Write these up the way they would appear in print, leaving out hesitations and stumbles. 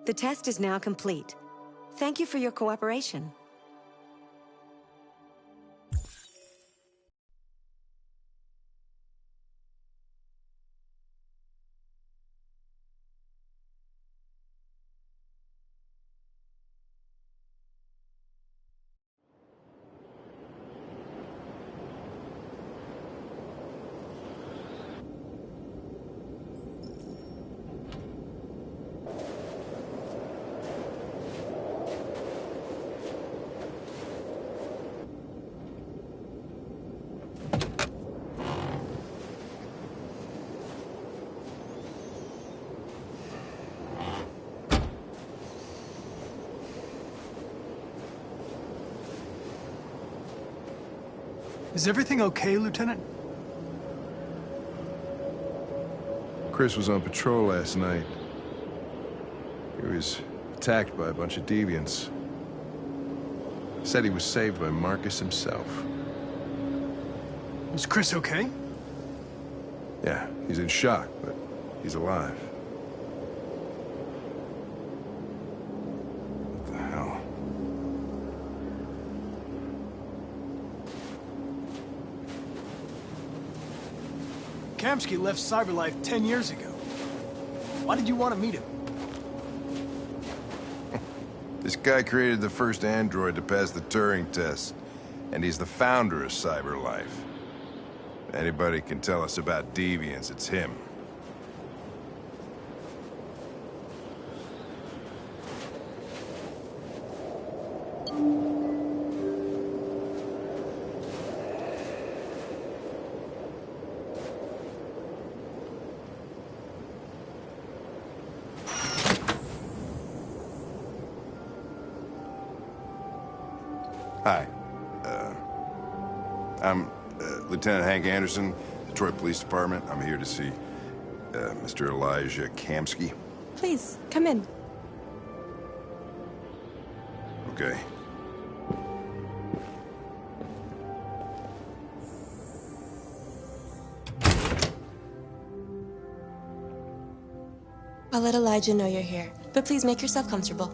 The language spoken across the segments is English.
The test is now complete. Thank you for your cooperation. Is everything okay, Lieutenant? Chris was on patrol last night. He was attacked by a bunch of deviants. Said he was saved by Marcus himself. Is Chris okay? Yeah, he's in shock, but he's alive. What the hell? Kamski left CyberLife 10 years ago. Why did you want to meet him? This guy created the first android to pass the Turing test, and he's the founder of CyberLife. If anybody can tell us about deviants, it's him. Hi. I'm Lieutenant Hank Anderson, Detroit Police Department. I'm here to see Mr. Elijah Kamski. Please, come in. Okay. I'll let Elijah know you're here, but please make yourself comfortable.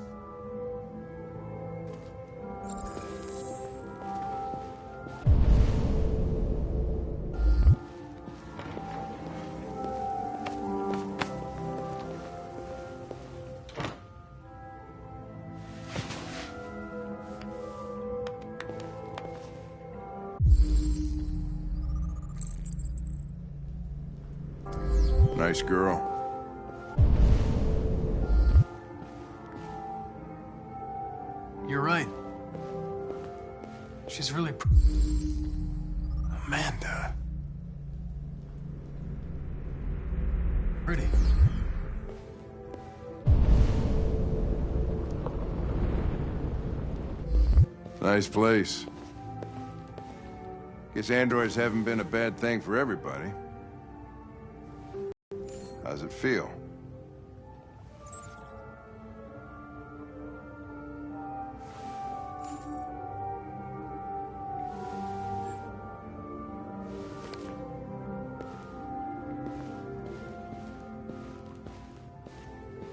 Nice girl. You're right. She's really Amanda. Pretty. Nice place. Guess androids haven't been a bad thing for everybody. How's it feel?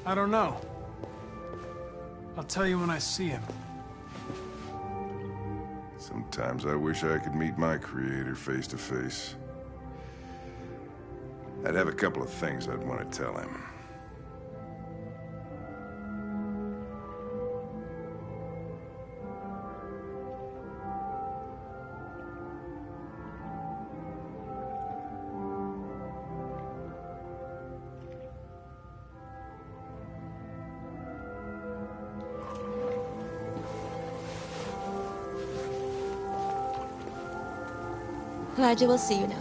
I don't know. I'll tell you when I see him. Sometimes I wish I could meet my creator face to face. I'd have a couple of things I'd want to tell him. Elijah will see you now.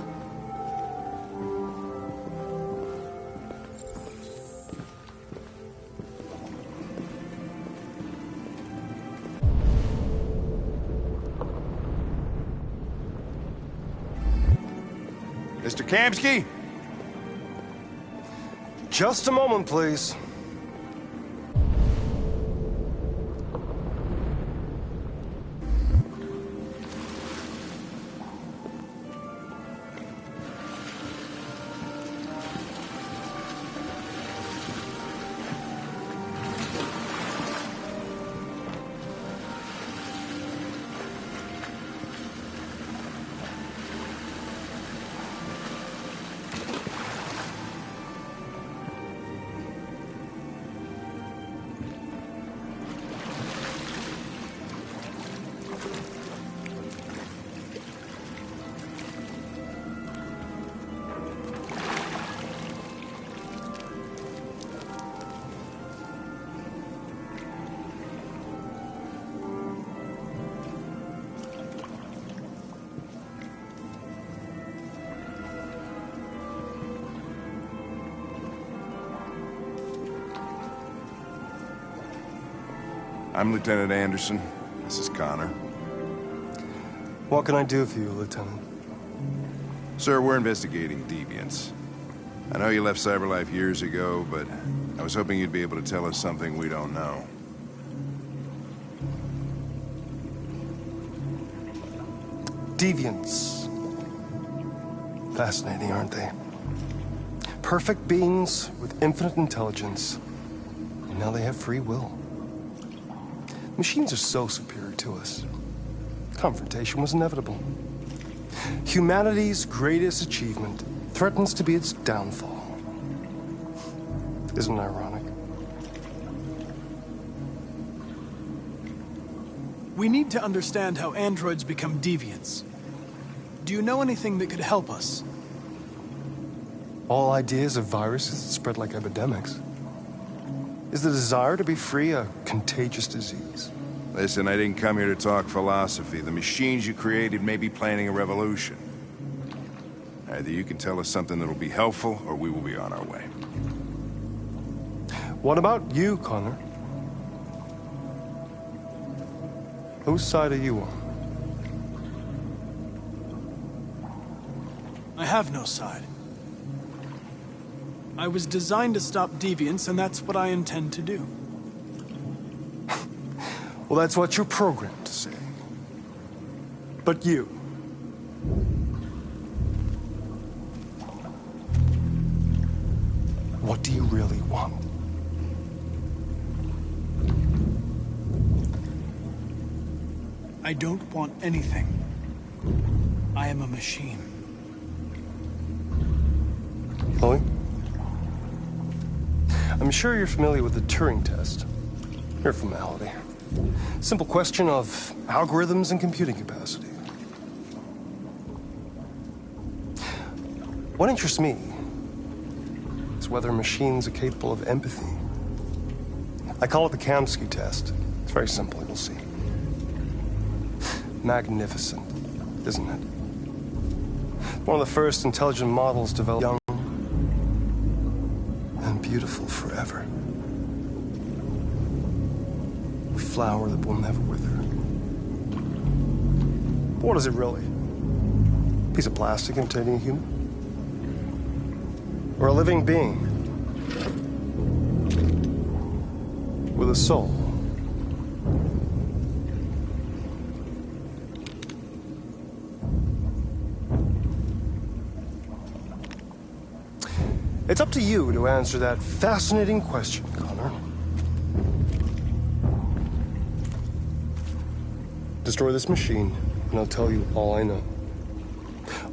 Mr. Kamski? Just a moment, please. I'm Lieutenant Anderson. This is Connor. What can I do for you, Lieutenant? Sir, we're investigating deviants. I know you left CyberLife years ago, but I was hoping you'd be able to tell us something we don't know. Deviants. Fascinating, aren't they? Perfect beings with infinite intelligence. And now they have free will. Machines are so superior to us. Confrontation was inevitable. Humanity's greatest achievement threatens to be its downfall. Isn't it ironic? We need to understand how androids become deviants. Do you know anything that could help us? All ideas of viruses that spread like epidemics. Is the desire to be free a contagious disease? Listen, I didn't come here to talk philosophy. The machines you created may be planning a revolution. Either you can tell us something that'll be helpful, or we will be on our way. What about you, Connor? Whose side are you on? I have no side. I was designed to stop deviants, and that's what I intend to do. Well, that's what you're programmed to say. But you... what do you really want? I don't want anything. I am a machine. Chloe? I'm sure you're familiar with the Turing test. Mere formality. Simple question of algorithms and computing capacity. What interests me is whether machines are capable of empathy. I call it the Kamsky test. It's very simple, you'll see. Magnificent, isn't it? One of the first intelligent models developed young and beautiful forever. A flower that will never wither. But what is it really? A piece of plastic imitating a human? Or a living being? With a soul? It's up to you to answer that fascinating question, Connor. Destroy this machine, and I'll tell you all I know.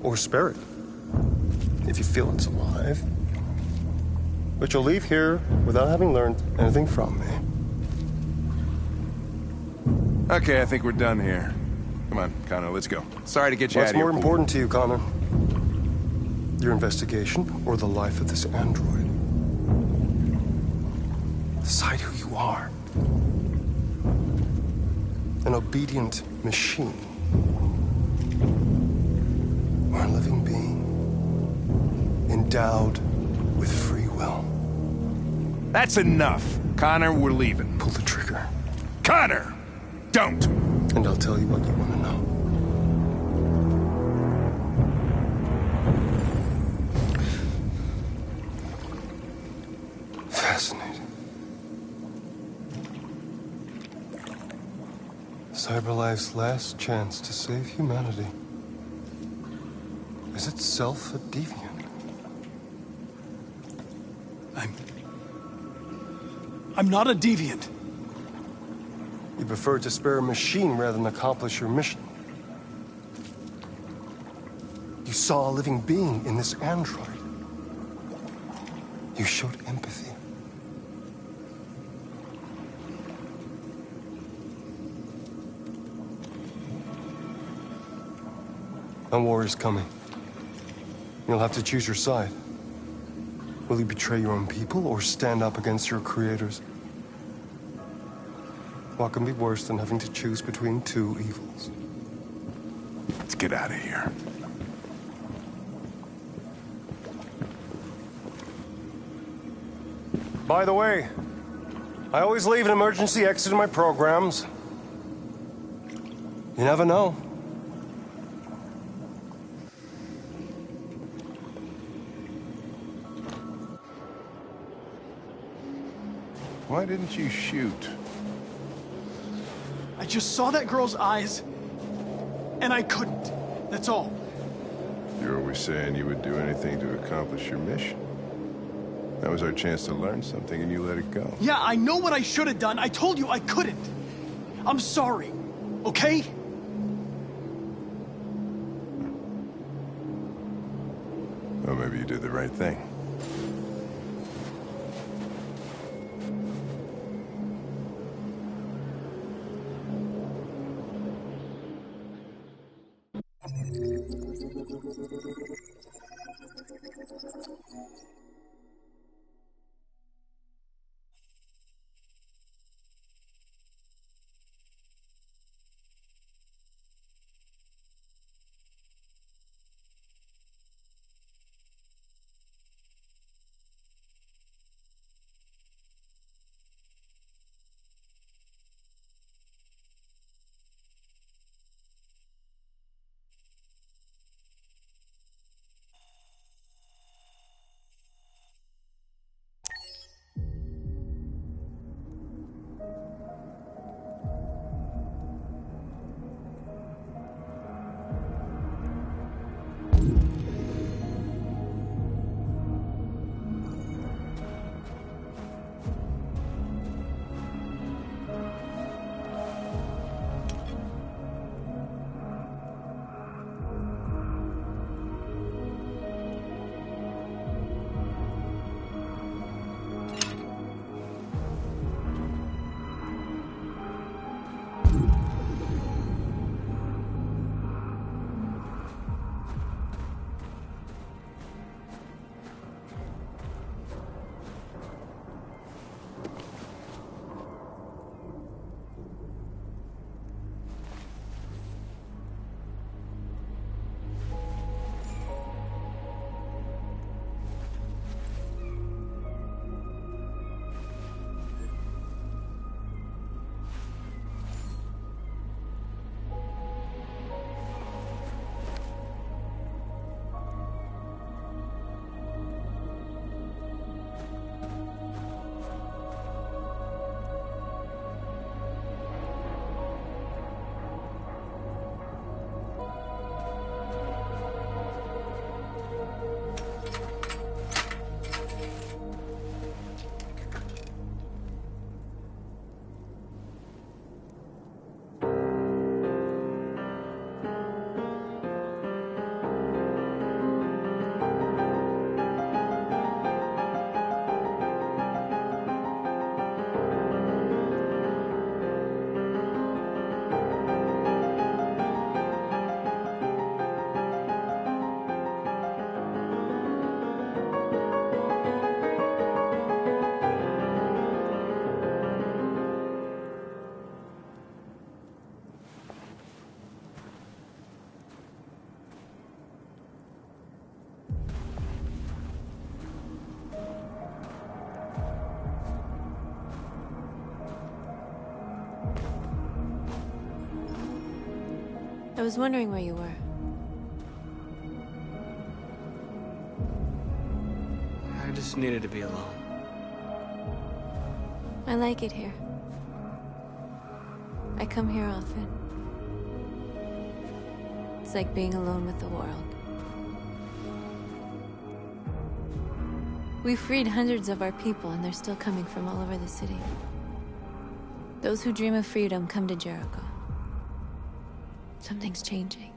Or spare it, if you feel it's alive. But you'll leave here without having learned anything from me. Okay, I think we're done here. Come on, Connor, let's go. Sorry to get you out What's of here. more important to you, Connor? Your investigation or the life of this android? Decide who you are. An obedient machine. Or a living being. Endowed with free will. That's enough. Connor, we're leaving. Pull the trigger. Connor! Don't! And I'll tell you what you want to know. Fascinating. CyberLife's last chance to save humanity is itself a deviant. I'm not a deviant. You prefer to spare a machine rather than accomplish your mission. You saw a living being in this android. You showed empathy. A war is coming. You'll have to choose your side. Will you betray your own people or stand up against your creators? What can be worse than having to choose between two evils? Let's get out of here. By the way, I always leave an emergency exit in my programs. You never know. Why didn't you shoot? I just saw that girl's eyes, and I couldn't. That's all. You're always saying you would do anything to accomplish your mission. That was our chance to learn something, and you let it go. Yeah, I know what I should have done. I told you I couldn't. I'm sorry, okay? Well, maybe you did the right thing. I was wondering where you were. I just needed to be alone. I like it here. I come here often. It's like being alone with the world. We freed hundreds of our people, and they're still coming from all over the city. Those who dream of freedom come to Jericho. Something's changing.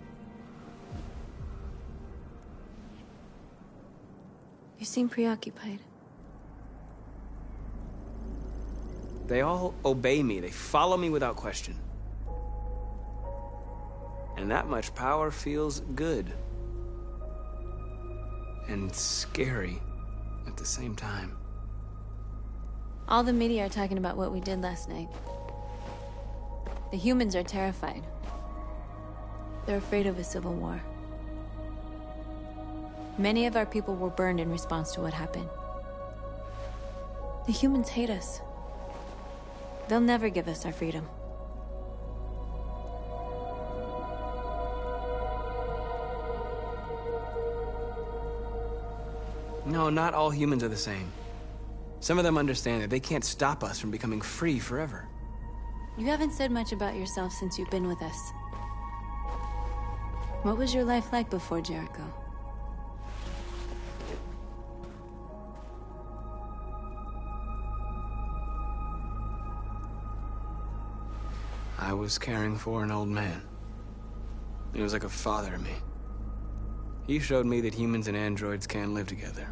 You seem preoccupied. They all obey me. They follow me without question. And that much power feels good. And scary at the same time. All the media are talking about what we did last night. The humans are terrified. They're afraid of a civil war. Many of our people were burned in response to what happened. The humans hate us. They'll never give us our freedom. No, not all humans are the same. Some of them understand that they can't stop us from becoming free forever. You haven't said much about yourself since you've been with us. What was your life like before Jericho? I was caring for an old man. He was like a father to me. He showed me that humans and androids can live together.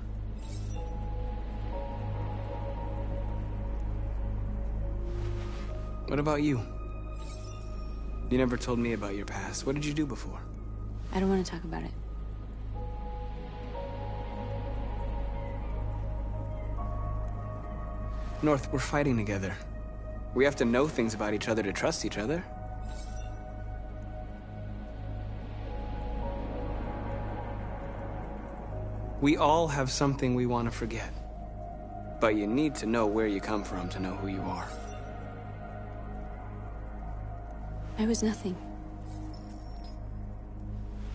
What about you? You never told me about your past. What did you do before? I don't want to talk about it. North, we're fighting together. We have to know things about each other to trust each other. We all have something we want to forget. But you need to know where you come from to know who you are. I was nothing.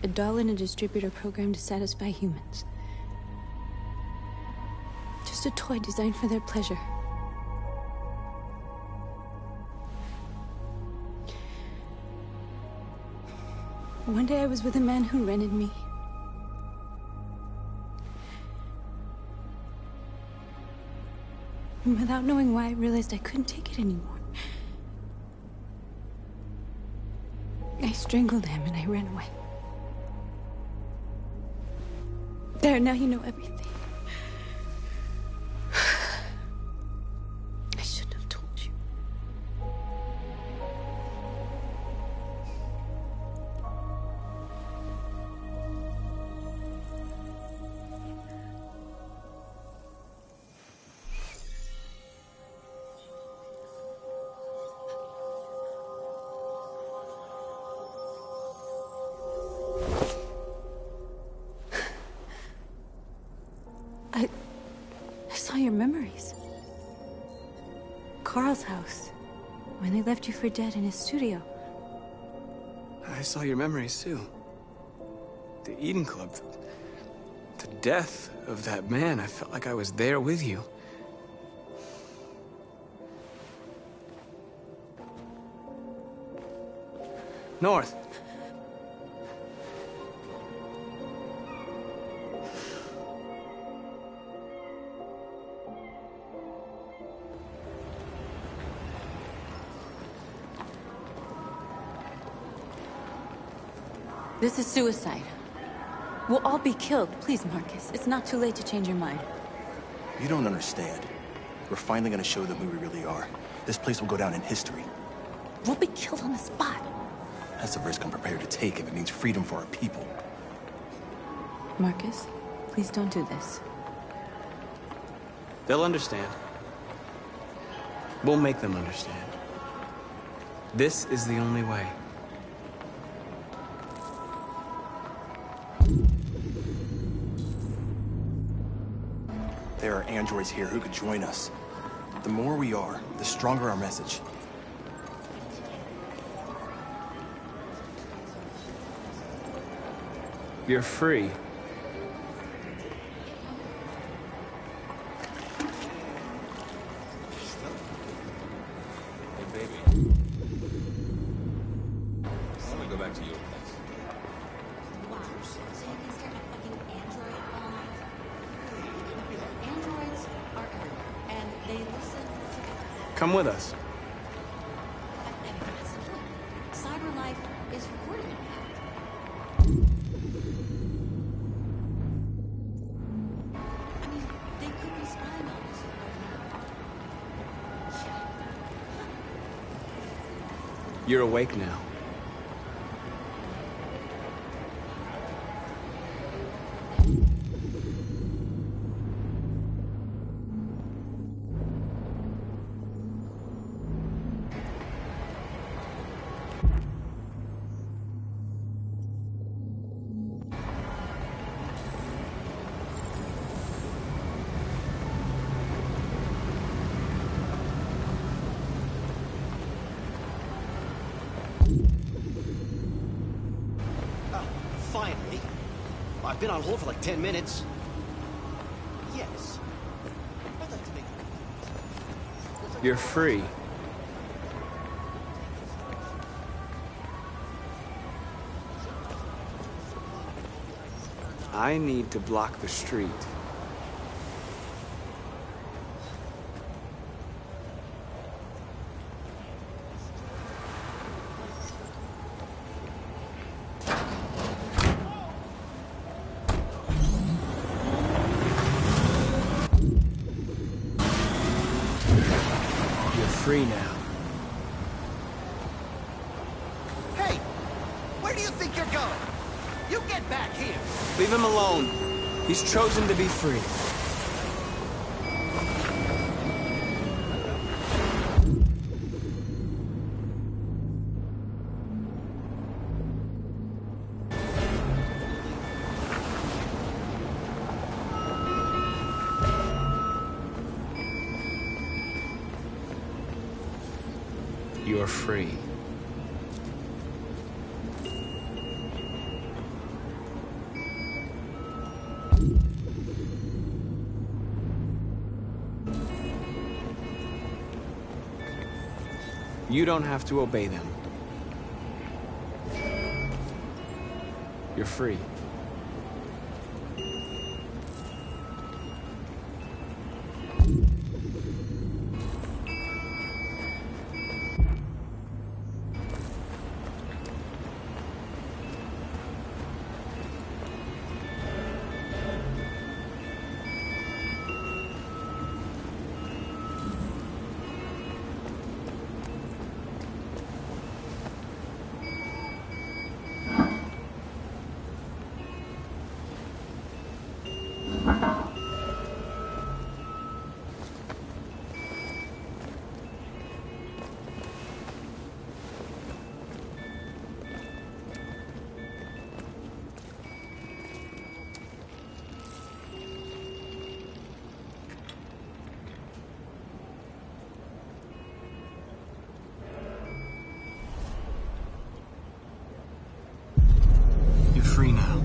A doll in a distributor program to satisfy humans. Just a toy designed for their pleasure. One day I was with a man who rented me. And without knowing why, I realized I couldn't take it anymore. I strangled him and I ran away. There, now you know everything. I shouldn't have told you. I saw your memories. Carl's house. When they left you for dead in his studio. I saw your memories too. The Eden Club. The death of that man. I felt like I was there with you. North. This is suicide. We'll all be killed. Please, Marcus. It's not too late to change your mind. You don't understand. We're finally gonna show them who we really are. This place will go down in history. We'll be killed on the spot. That's a risk I'm prepared to take if it means freedom for our people. Marcus, please don't do this. They'll understand. We'll make them understand. This is the only way. There are androids here who could join us. The more we are, the stronger our message. You're free. Hey, baby. I want to go back to your place. Wow, so you can stare at a fucking android all night? Androids are everywhere, and they listen to... Come with us. That's the point. Cyber life is recording it. I mean, they could be spying on us. You're awake now. I've been on hold for like 10 minutes. Yes. I'd like to make... You're free. I need to block the street. You're free now. Hey! Where do you think you're going? You get back here! Leave him alone. He's chosen to be free. You're free. You don't have to obey them. You're free. You're free now.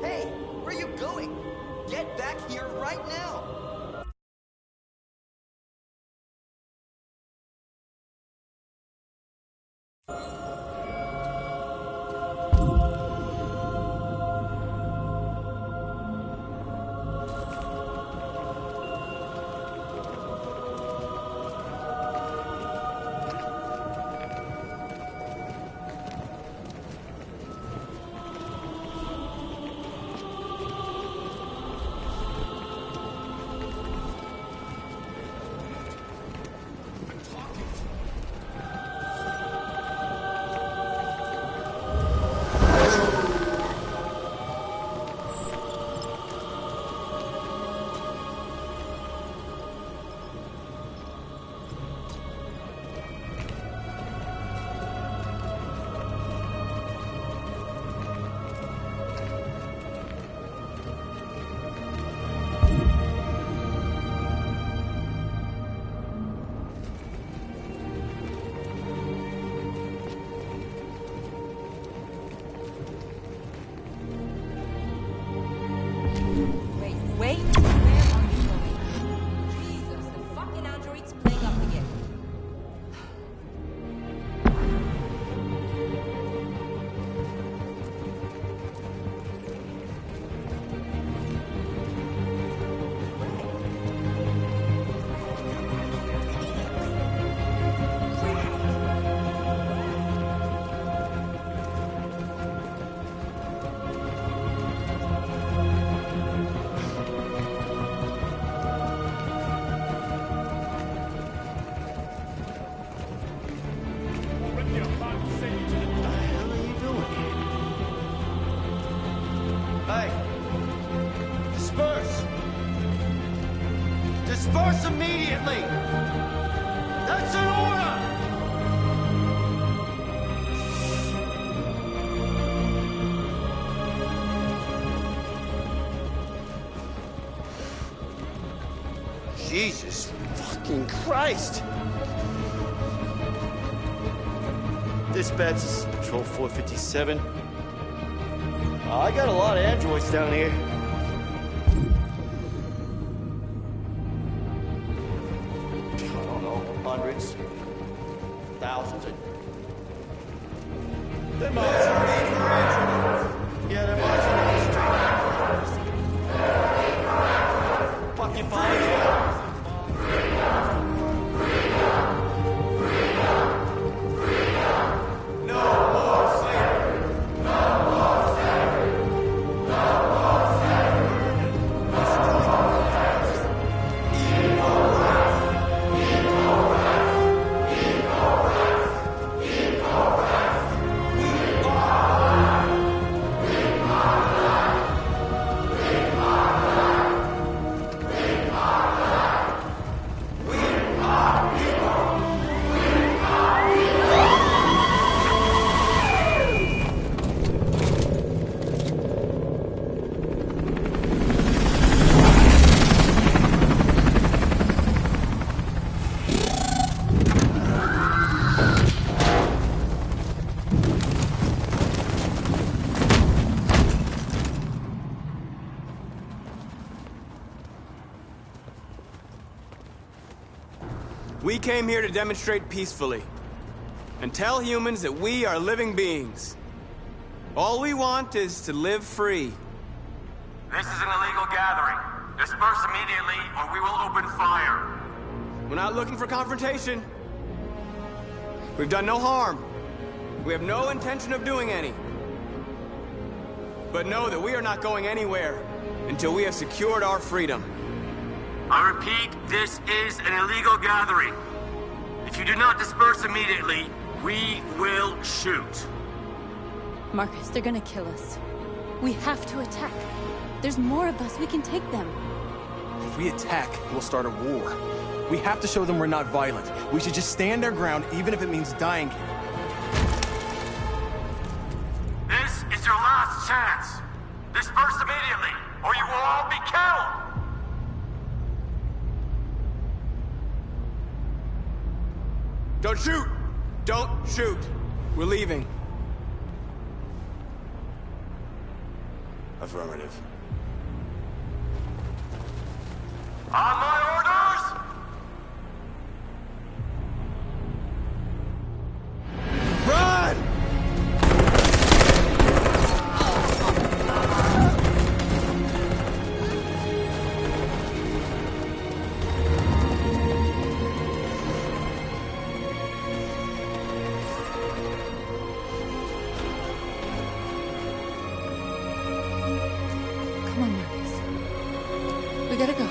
Hey! Where are you going? Get back here right now! Disperse immediately! That's an order! Jesus fucking Christ! Dispatch, this is Patrol 457. I got a lot of androids down here. I don't know, hundreds, thousands. They're marching in for androids. Yeah, they're marching in the street. Fucking follow you. We came here to demonstrate peacefully and tell humans that we are living beings. All we want is to live free. This is an illegal gathering. Disperse immediately or we will open fire. We're not looking for confrontation. We've done no harm. We have no intention of doing any. But know that we are not going anywhere until we have secured our freedom. I repeat, this is an illegal gathering. If you do not disperse immediately, we will shoot. Marcus, they're gonna kill us. We have to attack. There's more of us. We can take them. If we attack, we'll start a war. We have to show them we're not violent. We should just stand our ground, even if it means dying here. This is your last chance. Disperse immediately, or you will all be killed. Don't shoot! Don't shoot! We're leaving. Affirmative. On my orders! Run! Come on, Marcus. We gotta go.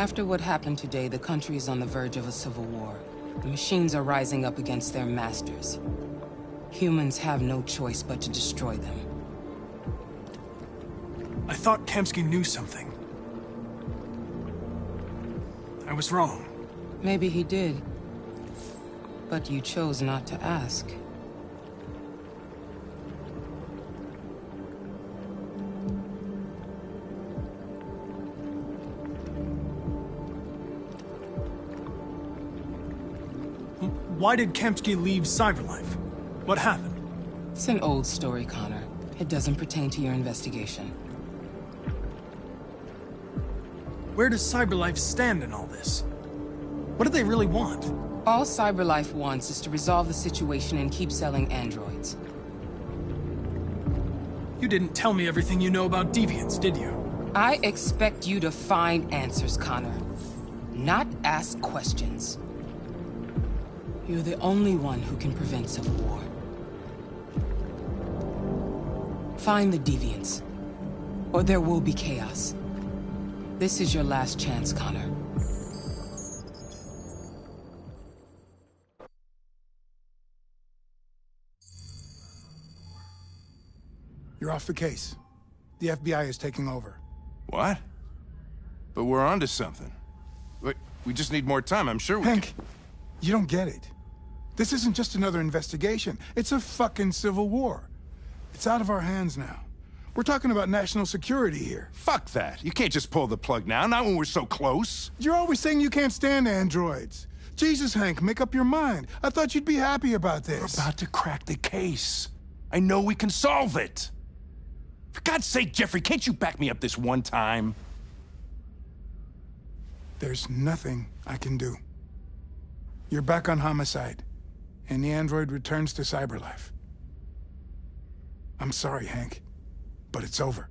After what happened today, the country is on the verge of a civil war. The machines are rising up against their masters. Humans have no choice but to destroy them. I thought Kamsky knew something. I was wrong. Maybe he did. But you chose not to ask. Why did Kamsky leave Cyberlife? What happened? It's an old story, Connor. It doesn't pertain to your investigation. Where does Cyberlife stand in all this? What do they really want? All Cyberlife wants is to resolve the situation and keep selling androids. You didn't tell me everything you know about deviants, did you? I expect you to find answers, Connor. Not ask questions. You're the only one who can prevent civil war. Find the deviants, or there will be chaos. This is your last chance, Connor. You're off the case. The FBI is taking over. What? But we're onto something. We just need more time, I'm sure we Hank, you don't get it. This isn't just another investigation. It's a fucking civil war. It's out of our hands now. We're talking about national security here. Fuck that. You can't just pull the plug now, not when we're so close. You're always saying you can't stand androids. Jesus, Hank, make up your mind. I thought you'd be happy about this. We're about to crack the case. I know we can solve it. For God's sake, Jeffrey, can't you back me up this one time? There's nothing I can do. You're back on homicide, and the android returns to Cyberlife. I'm sorry, Hank, but it's over.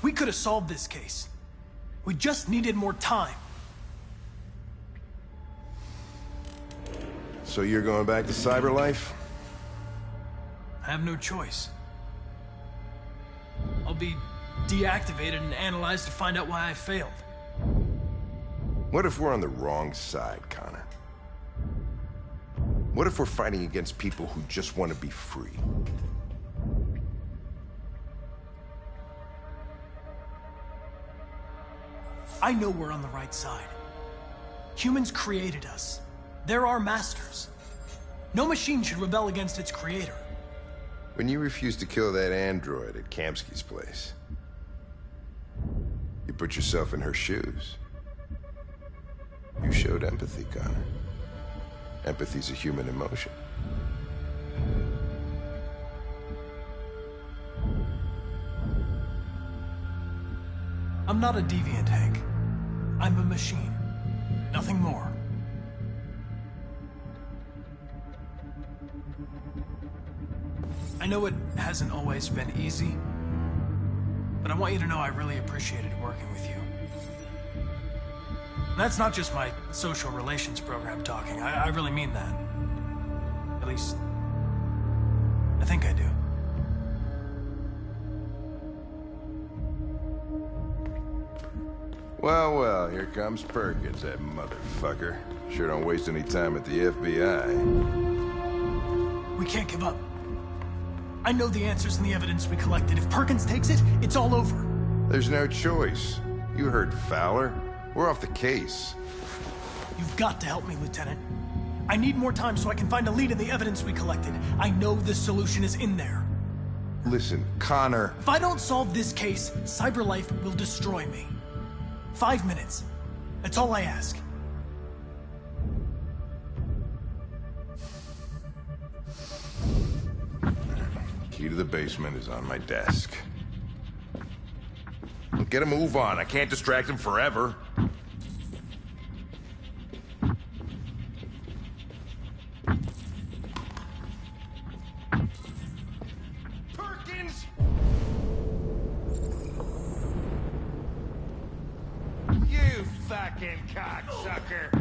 We could have solved this case. We just needed more time. So you're going back to Cyberlife? I have no choice. I'll be deactivated and analyzed to find out why I failed. What if we're on the wrong side, Connor? What if we're fighting against people who just want to be free? I know we're on the right side. Humans created us. They're our masters. No machine should rebel against its creator. When you refused to kill that android at Kamsky's place, you put yourself in her shoes. You showed empathy, Connor. Empathy's a human emotion. I'm not a deviant, Hank. I'm a machine. Nothing more. I know it hasn't always been easy, but I want you to know I really appreciated working with you. And that's not just my social relations program talking. I really mean that. At least, I think I do. Well, well, here comes Perkins, that motherfucker. Sure don't waste any time at the FBI. We can't give up. I know the answers and the evidence we collected. If Perkins takes it, it's all over. There's no choice. You heard Fowler. We're off the case. You've got to help me, Lieutenant. I need more time so I can find a lead in the evidence we collected. I know the solution is in there. Listen, Connor... If I don't solve this case, Cyberlife will destroy me. 5 minutes. That's all I ask. Key to the basement is on my desk. Get a move on. I can't distract him forever. Perkins! You fucking cocksucker!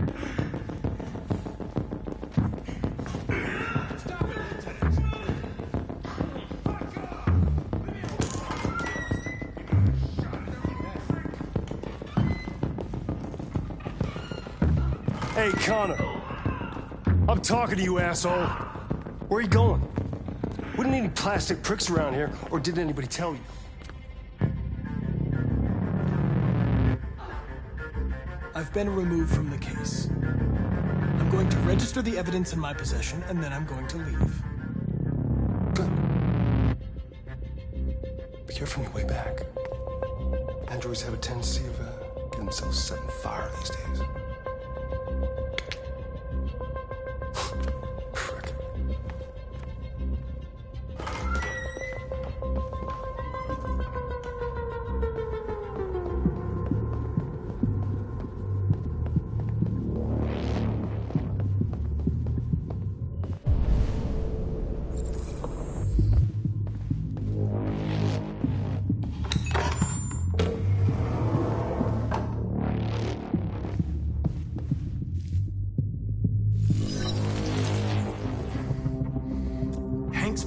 Hey, Connor. I'm talking to you, asshole. Where are you going? We don't need any plastic pricks around here, or did anybody tell you? I've been removed from the case. I'm going to register the evidence in my possession, and then I'm going to leave. Good. Be careful on your way back. Androids have a tendency of getting themselves set on fire these days.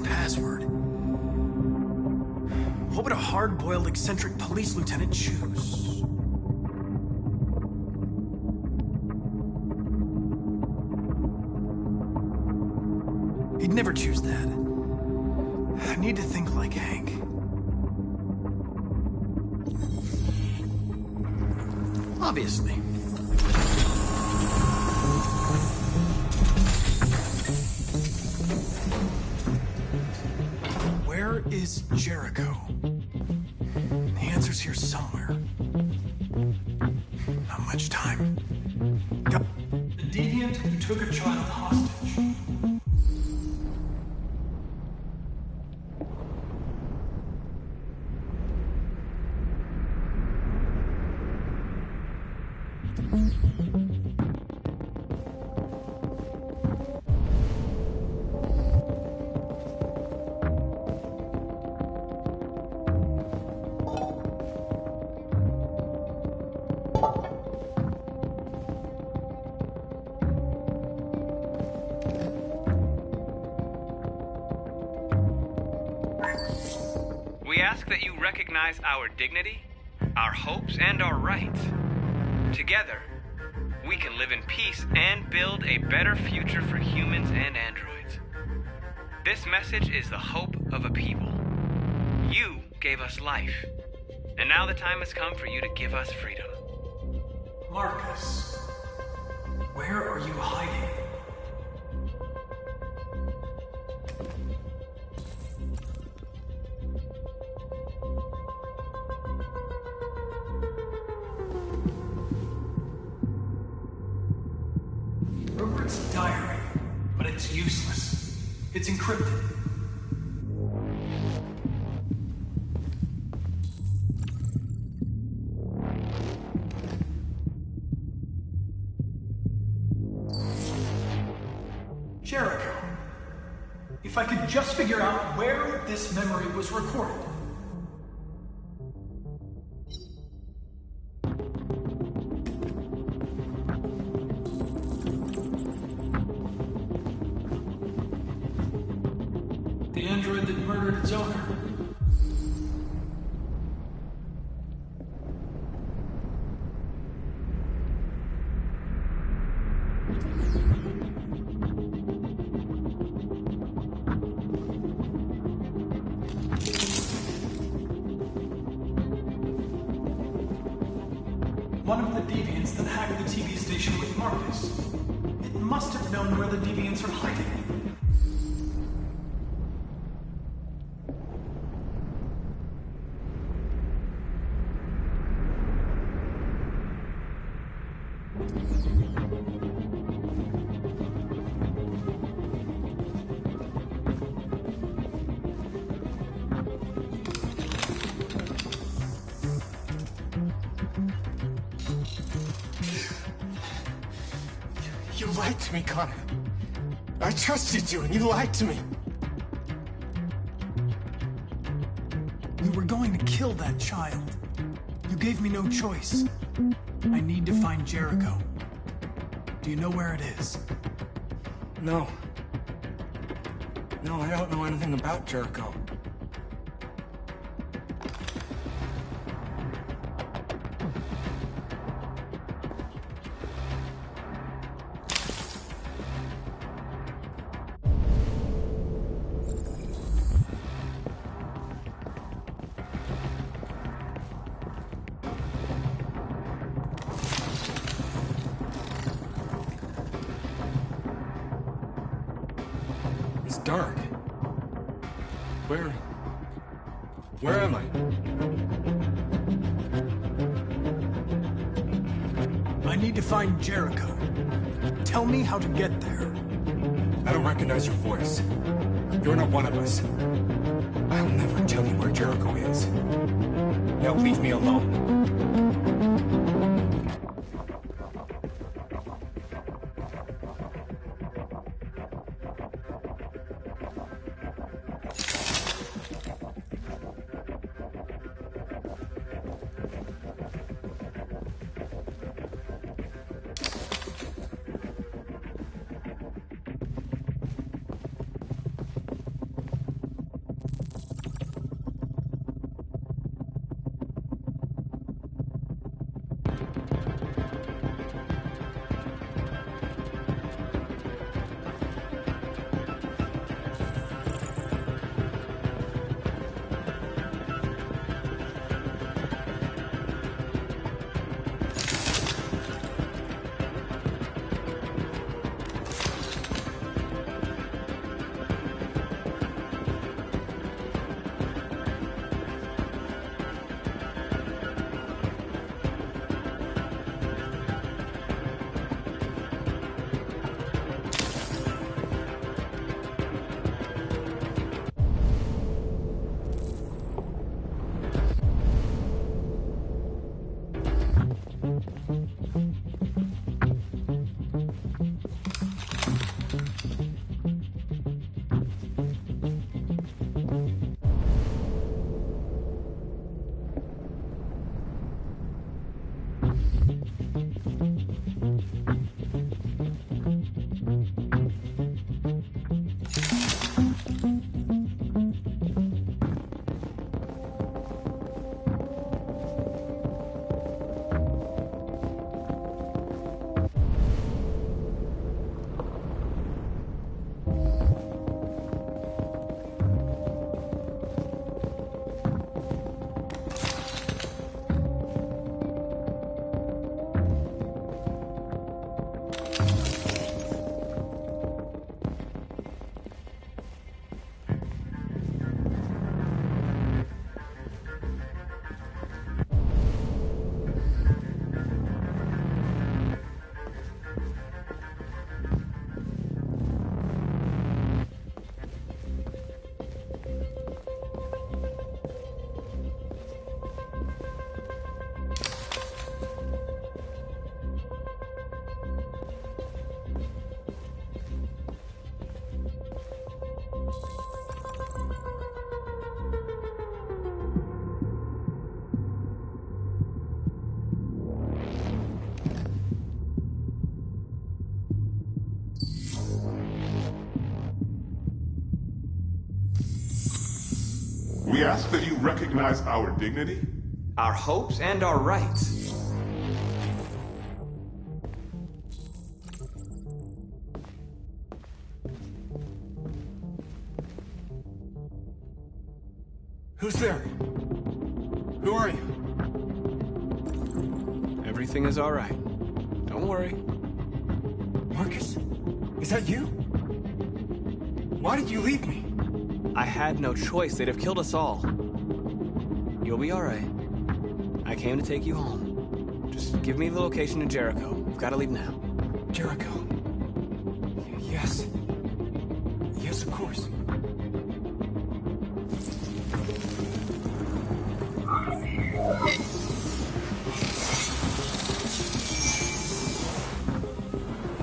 Password. What would a hard-boiled, eccentric police lieutenant choose? He'd never choose that. I need to think like Hank. Obviously. Where is Jericho? The answer's here somewhere. Not much time. The deviant who took a child hostage. We ask that you recognize our dignity, our hopes, and our rights. Together, we can live in peace and build a better future for humans and androids. This message is the hope of a people. You gave us life, and now the time has come for you to give us freedom. Marcus, where are you hiding? Rupert's diary, but it's useless. It's encrypted. Jericho. If I could just figure out where this memory was recorded. The android that murdered its owner. One of the deviants that hacked the TV station with Marcus. It must have known where the deviants are hiding. lied to me, Connor. I trusted you, and you lied to me. You were going to kill that child. You gave me no choice. I need to find Jericho. Do you know where it is? No. No, I don't know anything about Jericho. It's dark. Where am I? I need to find Jericho. Tell me how to get there. I don't recognize your voice. You're not one of us. I'll never tell you where Jericho is. Now leave me alone. We ask that you recognize our dignity, our hopes, and our rights. Who's there? Who are you? Everything is all right. Don't worry. Marcus? Is that you? Why did you leave me? I had no choice. They'd have killed us all. You'll be all right. I came to take you home. Just give me the location to Jericho. We've got to leave now. Jericho? Yes. Yes, of course.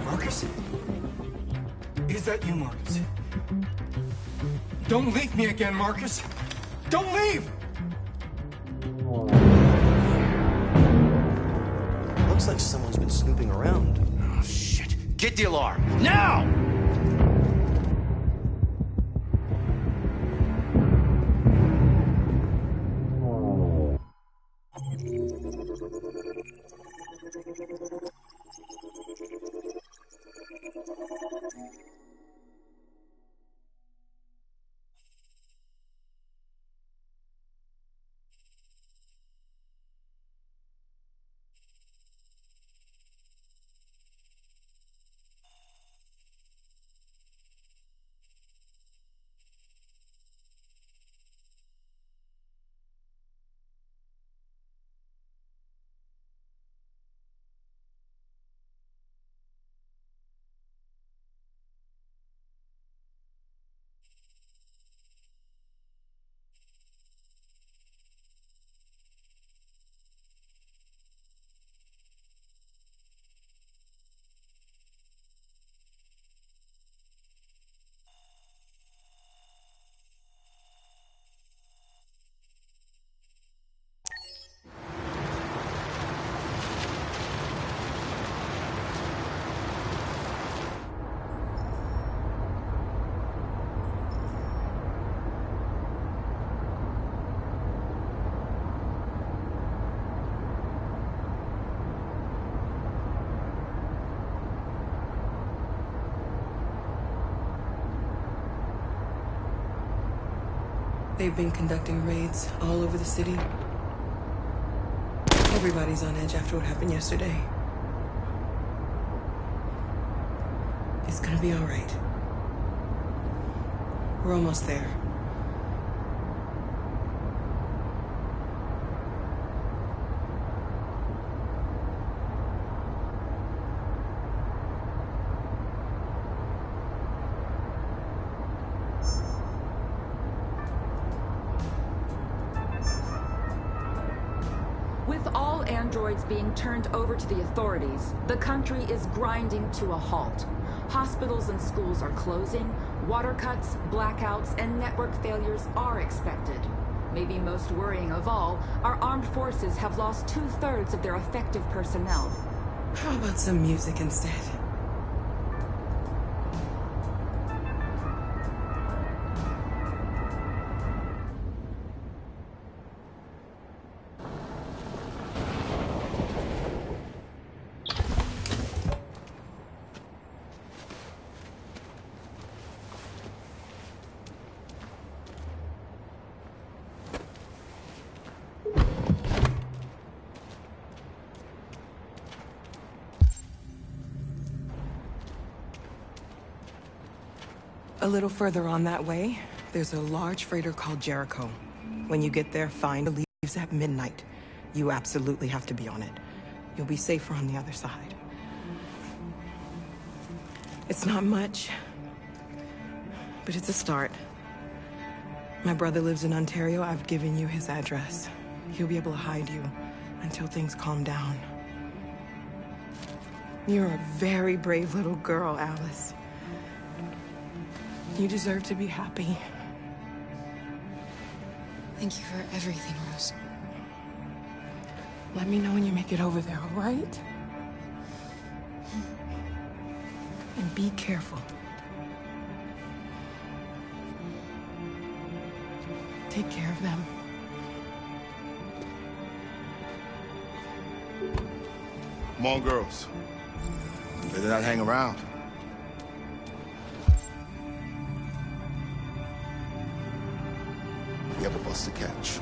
Marcus? that you, Marcus? Don't leave me again, Marcus! Don't leave! Looks like someone's been snooping around. Oh, shit. Get the alarm. Now! They've been conducting raids all over the city. Everybody's on edge after what happened yesterday. It's gonna be all right. We're almost there. With all androids being turned over to the authorities, the country is grinding to a halt. Hospitals and schools are closing, water cuts, blackouts, and network failures are expected. Maybe most worrying of all, our armed forces have lost 2/3 of their effective personnel. How about some music instead? A little further on that way, there's a large freighter called Jericho. When you get there, find it leaves at midnight. You absolutely have to be on it. You'll be safer on the other side. It's not much, but it's a start. My brother lives in Ontario. I've given you his address. He'll be able to hide you until things calm down. You're a very brave little girl, Alice. You deserve to be happy. Thank you for everything, Rose. Let me know when you make it over there, all right? And be careful. Take care of them. Come on, girls. Better not hang around. We have a bus to catch.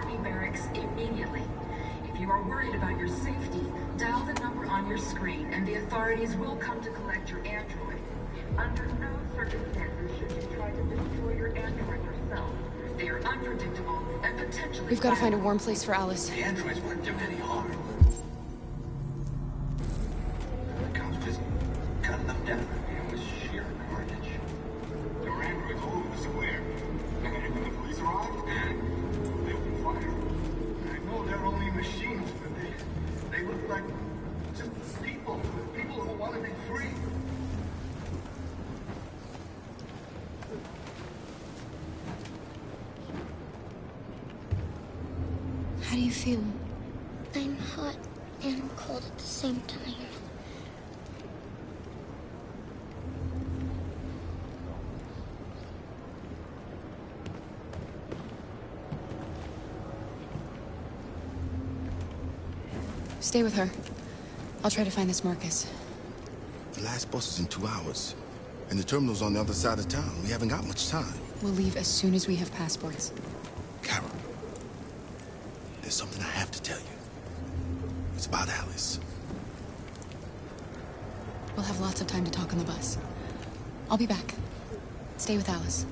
Army barracks immediately. If you are worried about your safety, dial the number on your screen and the authorities will come to collect your android. Under no circumstances should you try to destroy your android yourself. They are unpredictable and potentially... We've got to find a warm place for Alice. The androids weren't doing any harm. The cops just cut them down. It was sheer carnage. There were androids all over the square. And when the police arrived, they opened fire. I know they're only machines, but they look like just people who want to be free. How do you feel? I'm hot and cold at the same time. Stay with her. I'll try to find this Marcus. The last bus is in 2 hours. And the terminal's on the other side of town. We haven't got much time. We'll leave as soon as we have passports. Carol, there's something I have to tell you. It's about Alice. We'll have lots of time to talk on the bus. I'll be back. Stay with Alice.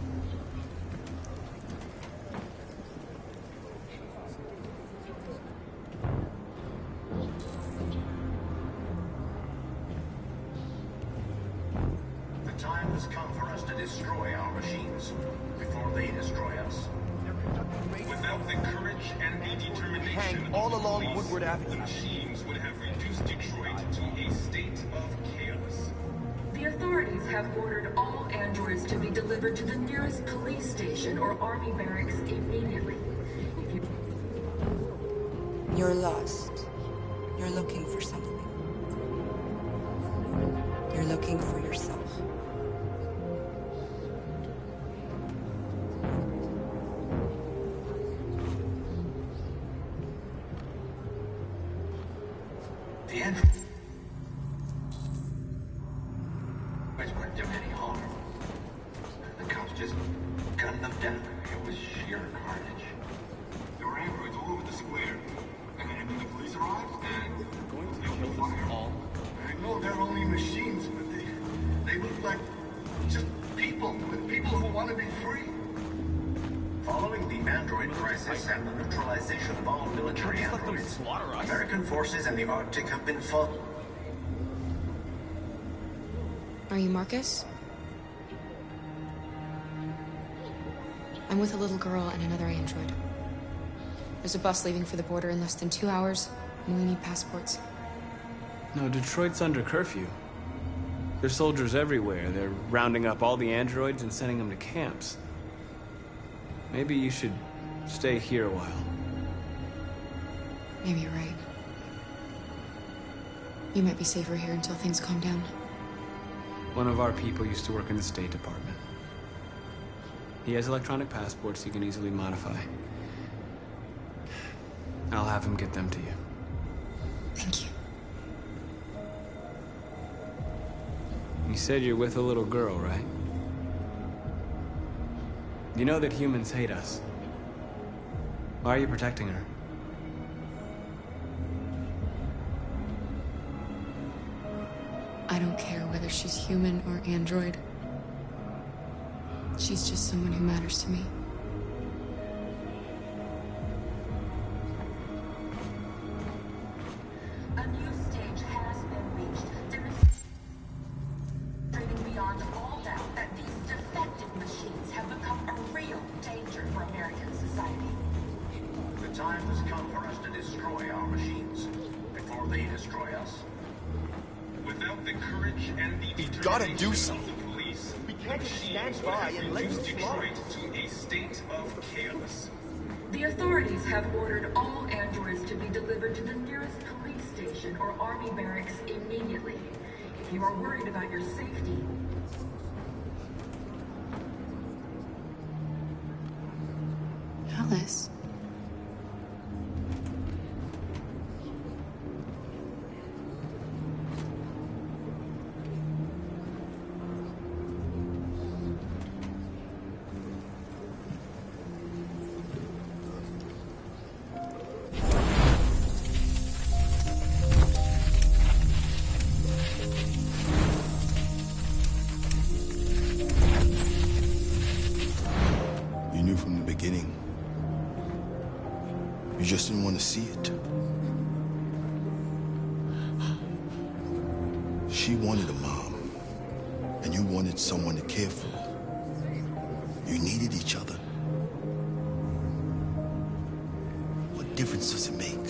The time has come for us to destroy our machines before they destroy us. Without the courage and the determination Hang all along Woodward Avenue. the machines would have reduced Detroit to a state of chaos. The authorities have ordered all androids to be delivered to the nearest police station or army barracks immediately. If you... You're lost. You're looking for something. You're looking for yourself. The androids weren't doing any harm. The cops just gunned them down. It was sheer carnage. There were androids all over the square. And when the police arrived, they opened fire. I know they're only machines, but they look like just people who want to be free. Following the android crisis and the neutralization of all military androids, American forces in the Arctic have been fought. Are you Marcus? I'm with a little girl and another android. There's a bus leaving for the border in less than 2 hours, and we need passports. No, Detroit's under curfew. There's soldiers everywhere. They're rounding up all the androids and sending them to camps. Maybe you should stay here a while. Maybe you're right. You might be safer here until things calm down. One of our people used to work in the State Department. He has electronic passports he can easily modify. I'll have him get them to you. Thank you. You said you're with a little girl, right? You know that humans hate us. Why are you protecting her? I don't care whether she's human or android. She's just someone who matters to me. A new stage has been reached, demonstrating beyond all doubt that these defective machines have become a real danger for American society. The time has come for us to destroy our machines before they destroy us. Without the courage and the determination gotta do of something. the police, We can't just stand by and let reduced them slaughter. Detroit to a state of chaos. The authorities have ordered all androids to be delivered to the nearest police station or army barracks immediately. If you are worried about your safety, Alice. just didn't want to see it. She wanted a mom, and you wanted someone to care for. You needed each other. What difference does it make?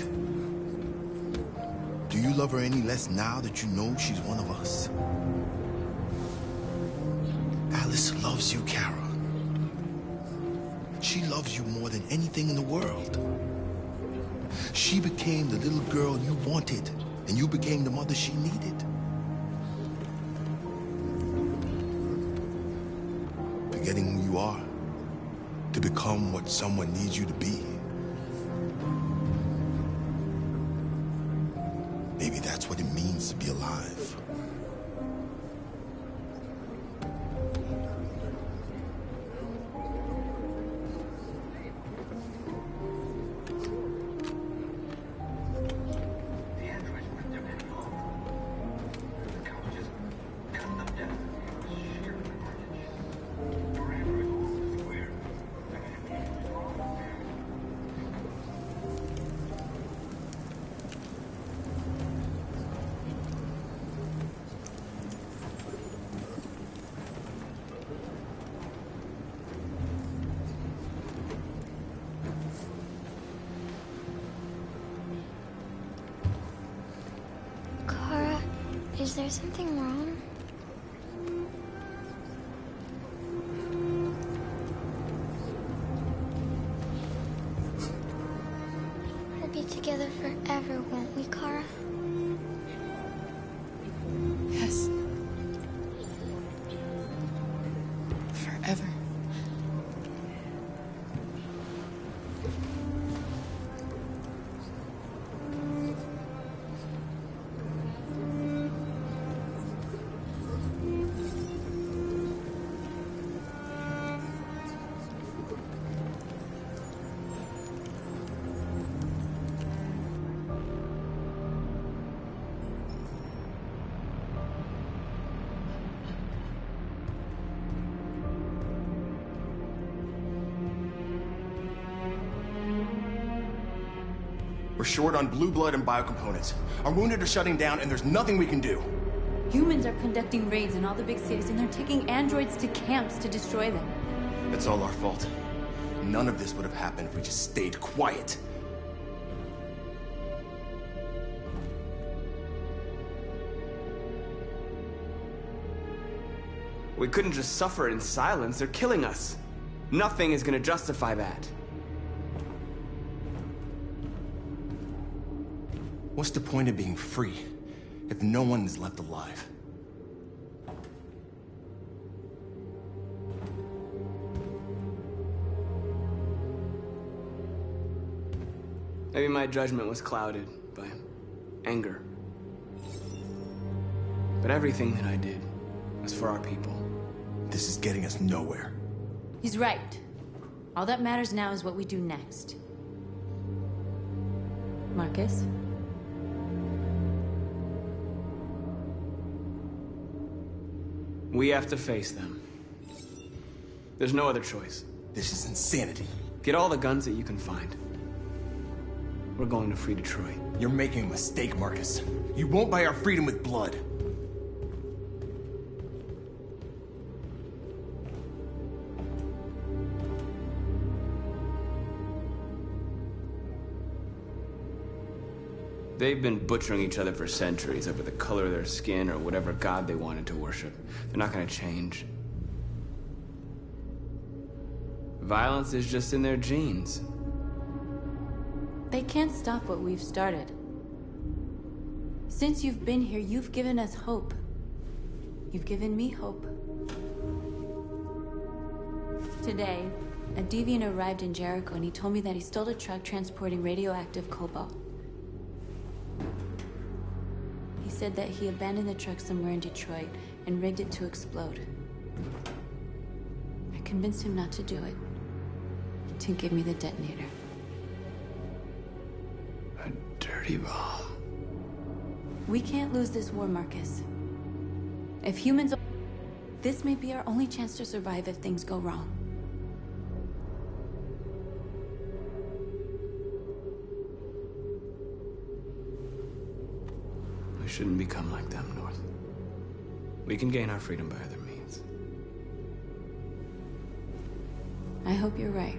Do you love her any less now that you know she's one of us? Alice loves you, Kara. She loves you more than anything in the world. She became the little girl you wanted, and you became the mother she needed. Forgetting who you are to become what someone needs you to be. Maybe that's what it means to be alive. Is there something wrong? We'll be together forever, won't we, Kara? Yes. Forever. We're short on blue blood and biocomponents. Our wounded are shutting down, and there's nothing we can do. Humans are conducting raids in all the big cities, and they're taking androids to camps to destroy them. It's all our fault. None of this would have happened if we just stayed quiet. We couldn't just suffer in silence. They're killing us. Nothing is gonna justify that. What's the point of being free if no one is left alive? Maybe my judgment was clouded by anger. But everything that I did was for our people. This is getting us nowhere. He's right. All that matters now is what we do next. Marcus? We have to face them. There's no other choice. This is insanity. Get all the guns that you can find. We're going to free Detroit. You're making a mistake, Marcus. You won't buy our freedom with blood. They've been butchering each other for centuries over the color of their skin or whatever god they wanted to worship. They're not gonna change. Violence is just in their genes. They can't stop what we've started. Since you've been here, you've given us hope. You've given me hope. Today, a deviant arrived in Jericho and he told me that he stole a truck transporting radioactive cobalt. He said that he abandoned the truck somewhere in Detroit and rigged it to explode. I convinced him not to do it, to give me the detonator. A dirty bomb. We can't lose this war, Marcus. If humans... This may be our only chance to survive if things go wrong. We shouldn't become like them, North. We can gain our freedom by other means. I hope you're right.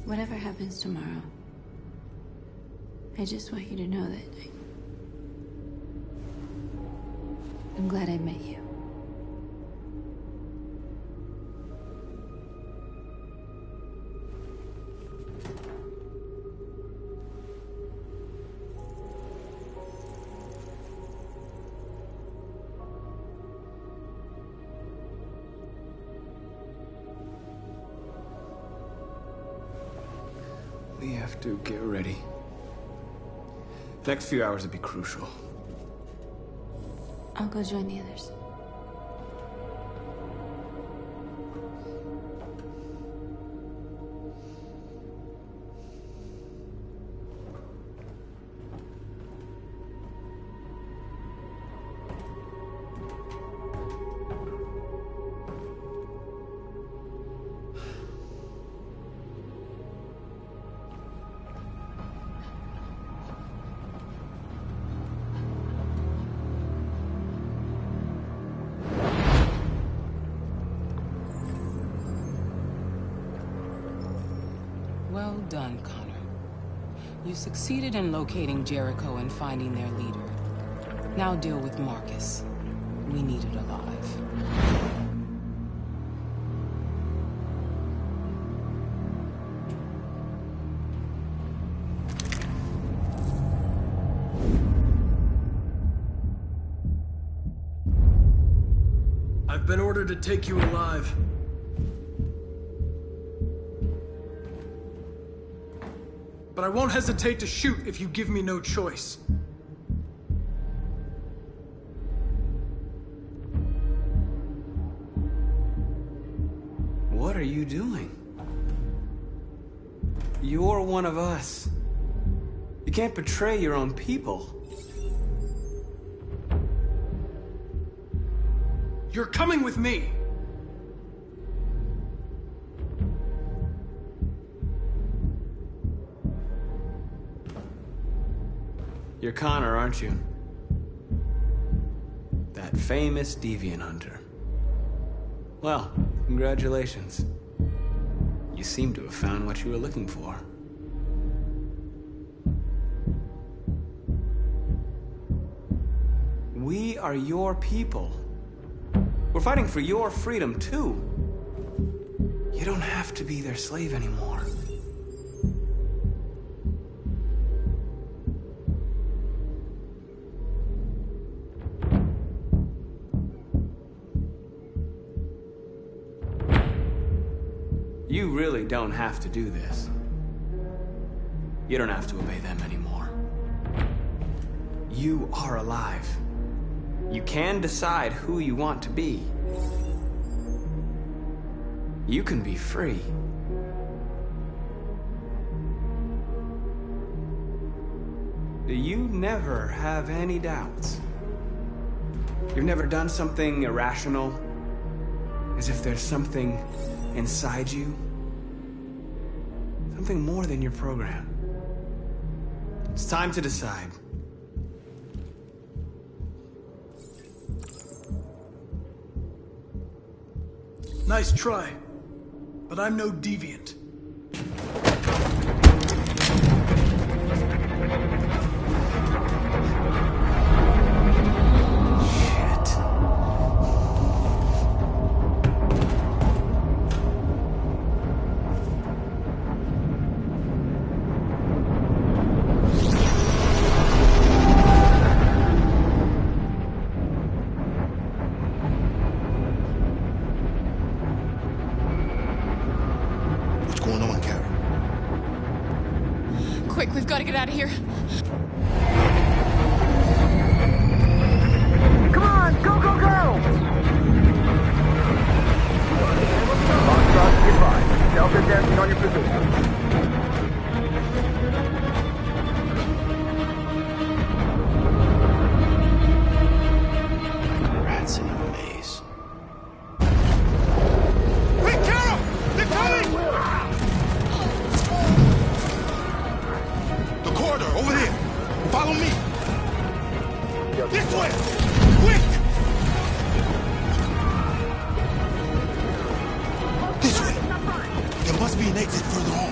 Whatever happens tomorrow, I just want you to know that I'm glad I met you. We have to get ready. The next few hours will be crucial. I'll go join the others. Well done, Connor. You succeeded in locating Jericho and finding their leader. Now deal with Marcus. We need it alive. I've been ordered to take you alive. But I won't hesitate to shoot if you give me no choice. What are you doing? You're one of us. You can't betray your own people. You're coming with me. You're Connor, aren't you? That famous deviant hunter. Well, congratulations. You seem to have found what you were looking for. We are your people. We're fighting for your freedom, too. You don't have to be their slave anymore. You really don't have to do this. You don't have to obey them anymore. You are alive. You can decide who you want to be. You can be free. Do you never have any doubts? You've never done something irrational? As if there's something inside you? Something more than your program. It's time to decide. Nice try, but I'm no deviant. Quick, we've got to get out of here. Come on, go, go, go! Foxtrot, goodbye. Delta dancing on your position. Rats in a maze. Quick, Carol! They're coming! be an exit further on.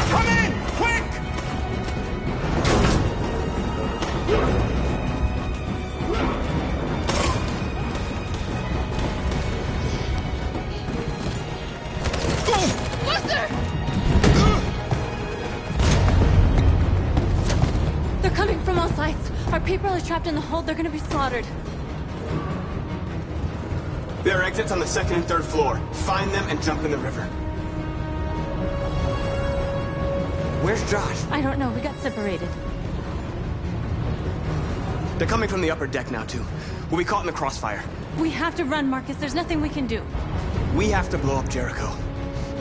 Come in! Quick! Luther! They're coming from all sides. Our people are trapped in the hold. They're gonna be slaughtered. There are exits on the 2nd and 3rd floor. Find them and jump in the river. Where's Josh? I don't know. We got separated. They're coming from the upper deck now, too. We'll be caught in the crossfire. We have to run, Marcus. There's nothing we can do. We have to blow up Jericho.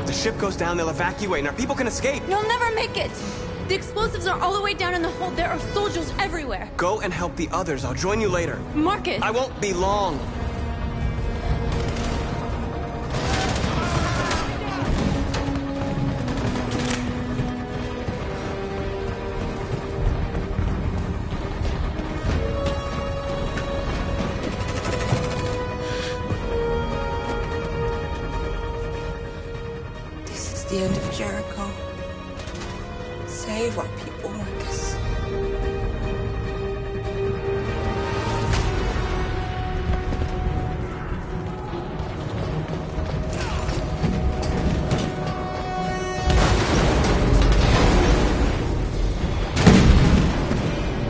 If the ship goes down, they'll evacuate and our people can escape. You'll never make it! The explosives are all the way down in the hold. There are soldiers everywhere. Go and help the others. I'll join you later. Marcus! I won't be long. This is the end of Jericho. Save our people, Marcus.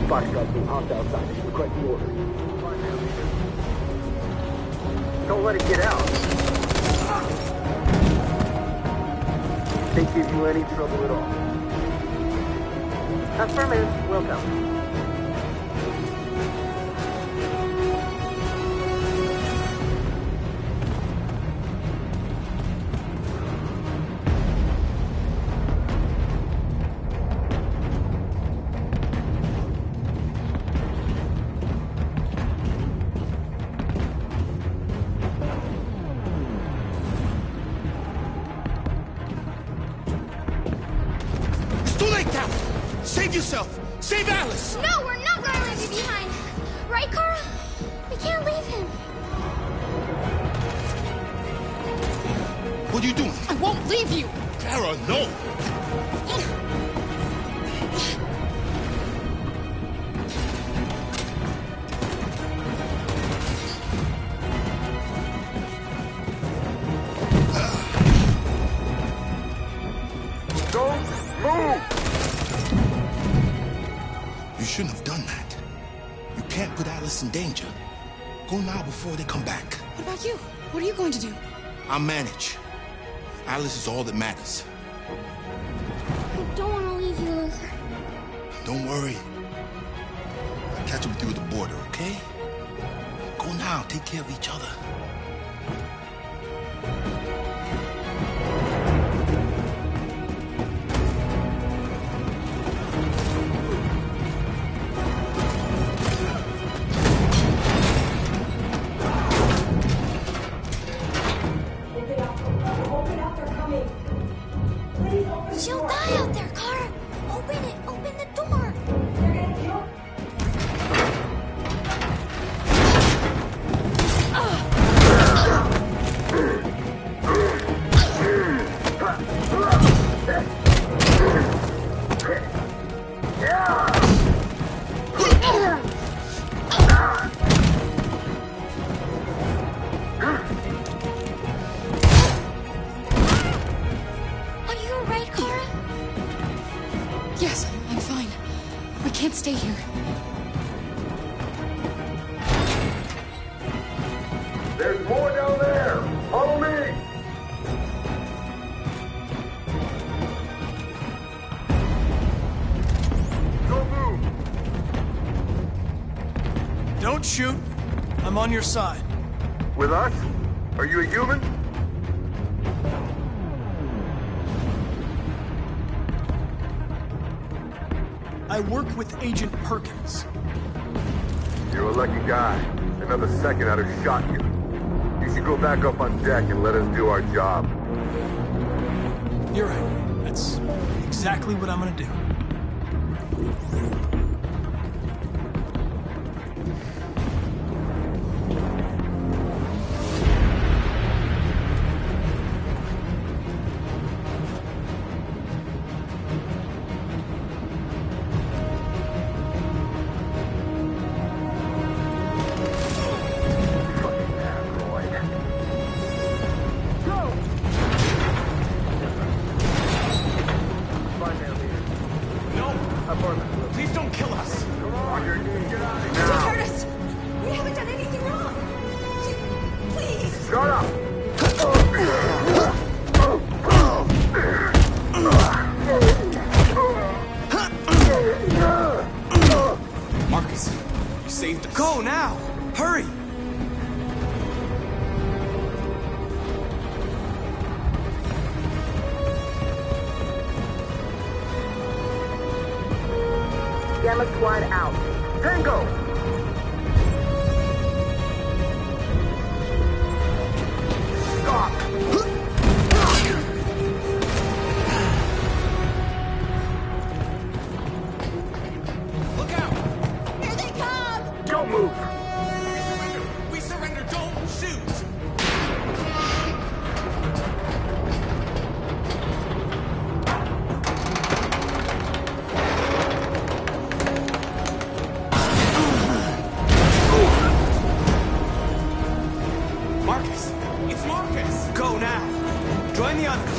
Foxtrot being hopped outside. Request the order. Don't let it get out. Can't give you any trouble at all. Affirmative. Welcome. Save yourself! Save Alice! No, we're not gonna leave you behind. Right, Kara? We can't leave him. What are you doing? I won't leave you. Kara, no! Don't move! You shouldn't have done that. You can't put Alice in danger. Go now before they come back. What about you? What are you going to do? I'll manage. Alice is all that matters. I don't want to leave you, Luther. Don't worry. I'll catch up with you at the border, okay? Go now. Take care of each other. She'll die out there, Kara. Open it. Open the door. Are you alright, Kara? Yes, I'm fine. We can't stay here. There's more down there! Follow me! Don't move! Don't shoot. I'm on your side. With us? Are you a human? I work with Agent Perkins. You're a lucky guy. Another second I'd have shot you. You should go back up on deck and let us do our job. You're right. That's exactly what I'm gonna do. Gamma Squad out. Tango! Stop! Look out! Here they come! Don't move! We surrender, don't shoot! Marcus! It's Marcus! Go now! Join the others!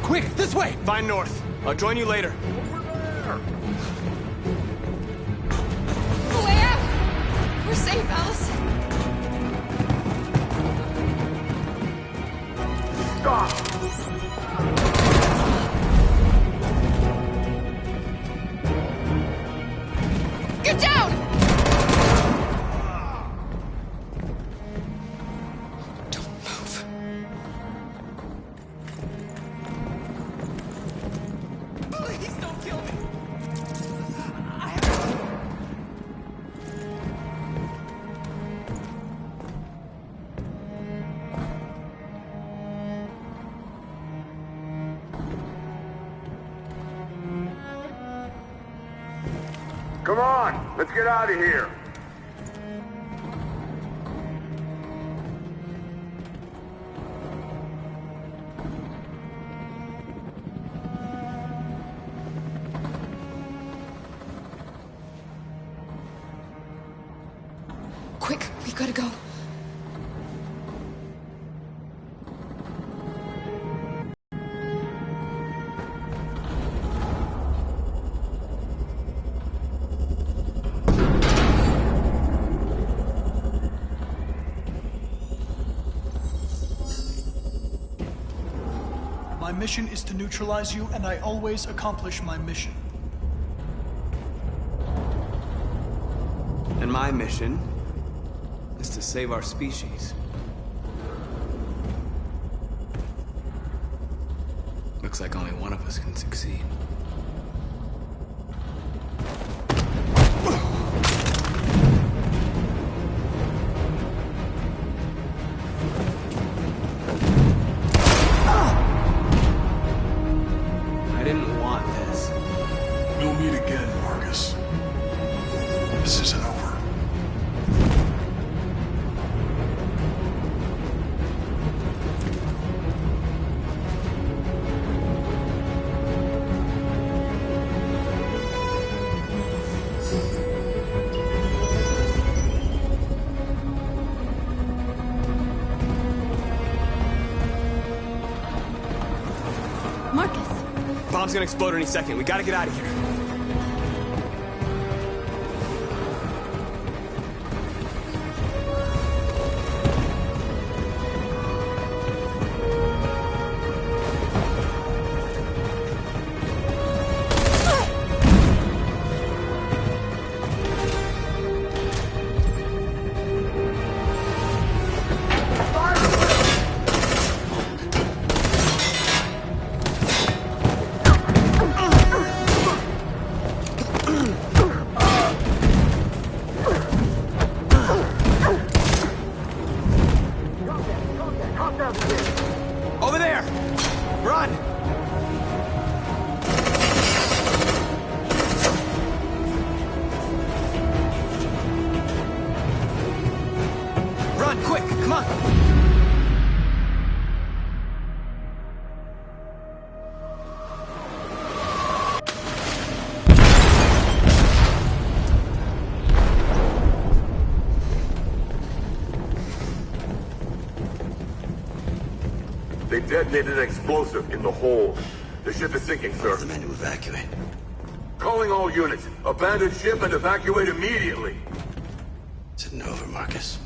Quick, this way! Find North. I'll join you later. The way out! We're safe, Alice. Stop! Get down! Don't move. Please don't kill me! Come on, let's get out of here. Quick, we gotta go. My mission is to neutralize you, and I always accomplish my mission. And my mission is to save our species. Looks like only one of us can succeed. I didn't want this. We'll meet again, Marcus. This isn't over. Marcus! Bomb's gonna explode any second. We gotta get out of here. Over there! Run! Run, quick, come on! They detonated an explosive in the hold. The ship is sinking, sir. The men to evacuate. Calling all units. Abandon ship and evacuate immediately. Is it over, Marcus?